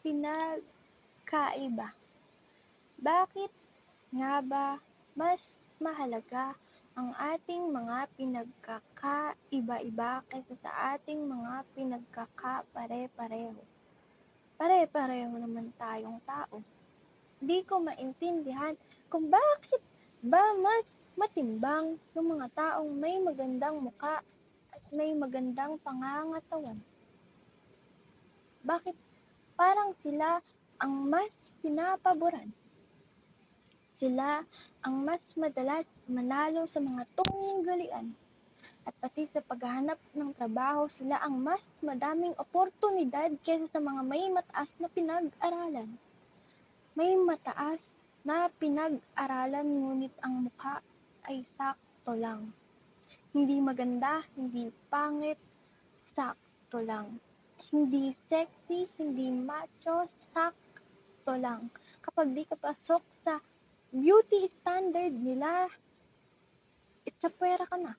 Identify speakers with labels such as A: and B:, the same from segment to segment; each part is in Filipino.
A: pinagkaiba? Bakit nga ba mas mahalaga ang ating mga pinagkakaiba-iba kaysa sa ating mga pinagkakapare-pareho? Pare-pareho naman tayong tao. Di ko maintindihan kung bakit ba mas matimbang yung mga taong may magandang muka at may magandang pangangatawan. Bakit parang sila ang mas pinapaboran? Sila ang mas madalas manalo sa mga tunggalian. At pati sa paghahanap ng trabaho, sila ang mas madaming oportunidad kaysa sa mga may mataas na pinag-aralan. May mataas na pinag-aralan ngunit ang mukha ay sakto lang. Hindi maganda, hindi pangit, sakto lang. Hindi sexy, hindi macho, sakto lang. Kapag di ka pasok sa beauty standard nila, itsapwera ka na.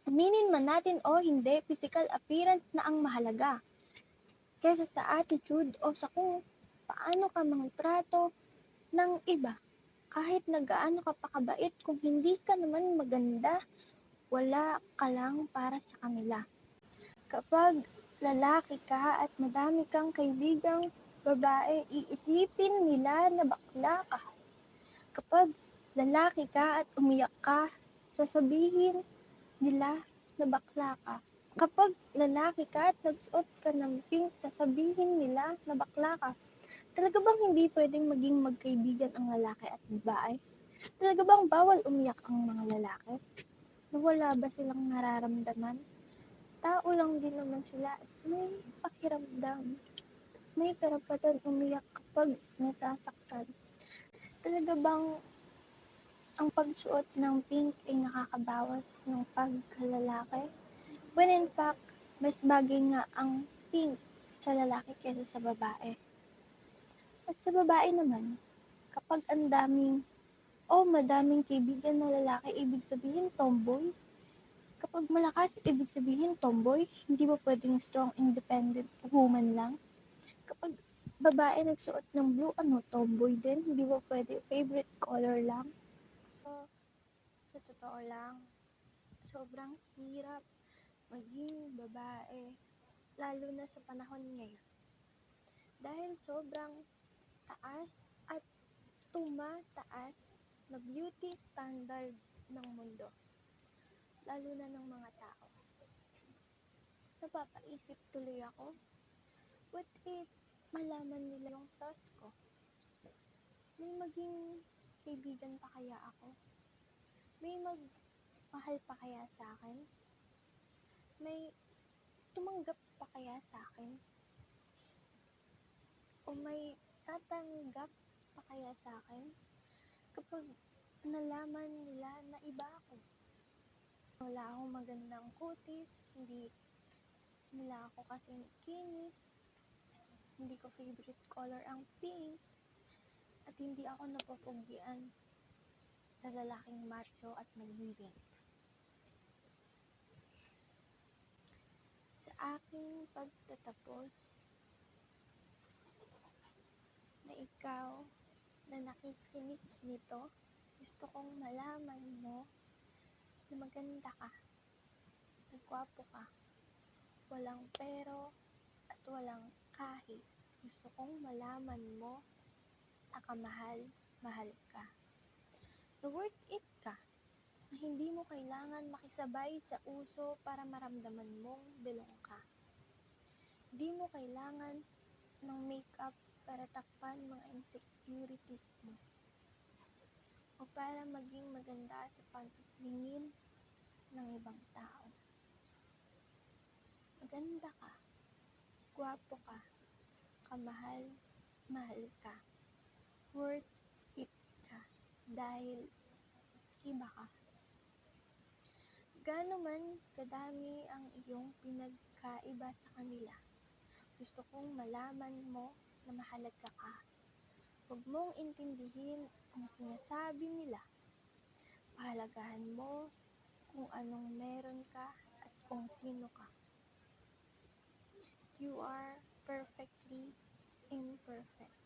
A: Aminin man natin o hindi, physical appearance na ang mahalaga kaysa sa attitude o sa kung paano ka mangtrato ng iba. Kahit na gaano ka pa kabait, kung hindi ka naman maganda, wala ka lang para sa kanila. Kapag lalaki ka at madami kang kaibigang babae, iisipin nila na bakla ka. Kapag lalaki ka at umiyak ka, sasabihin nila na bakla ka. Kapag lalaki ka at nagsuot ka ng pink, sasabihin nila na bakla ka. Talaga bang hindi pwedeng maging magkaibigan ang lalaki at babae? Talaga bang bawal umiyak ang mga lalaki? Wala ba silang nararamdaman? Tao lang din naman sila at may pakiramdam. May karapatan umiyak kapag nasasaktan. Talaga bang ang pagsuot ng pink ay nakakabawas ng pagkalalaki? When in fact, mas bagay nga ang pink sa lalaki kaysa sa babae. At sa babae naman, kapag ang daming madaming kaibigan na lalaki, ibig sabihin tomboy. Kapag malakas, ibig sabihin tomboy. Hindi ba pwedeng strong, independent woman lang? Kapag babae nagsuot ng blue, tomboy din? Hindi ba pwede favorite color lang? So, sa totoo lang, sobrang hirap maging babae, lalo na sa panahon ngayon. Dahil sobrang taas at tumataas na beauty standard ng mundo, lalo na ng mga tao. Napapaisip tuloy ako, what if malaman nila yung flaws ko? May maging kaibigan pa kaya ako? May magmahal pa kaya sa akin? May tumanggap pa kaya sa akin? O may tatanggap pa kaya sa akin kapag nalaman nila na iba ako? Wala akong magandang kutis, hindi nila ako kasing kinis, hindi ko favorite color ang pink, at hindi ako napapugyan sa lalaking macho at malibing. Sa aking pagtatapos, na ikaw na nakikinig nito, gusto kong malaman mo na maganda ka, nagwapo ka, walang pero at walang kahit. Gusto kong malaman mo na kamahal ka, na worth it ka, na hindi mo kailangan makisabay sa uso para maramdaman mong belong ka. Hindi mo kailangan ng makeup para takpan mga insecurities mo o para maging maganda sa pagtingin ng ibang tao. Maganda ka, gwapo ka, kamahal ka, worth it ka, dahil iba ka. Gaano man kadami ang iyong pinagkaiba sa kanila, gusto kong malaman mo na mahalaga ka. Huwag mong intindihin ang sinasabi nila. Pahalagahan mo kung anong meron ka at kung sino ka. You are perfectly perfect.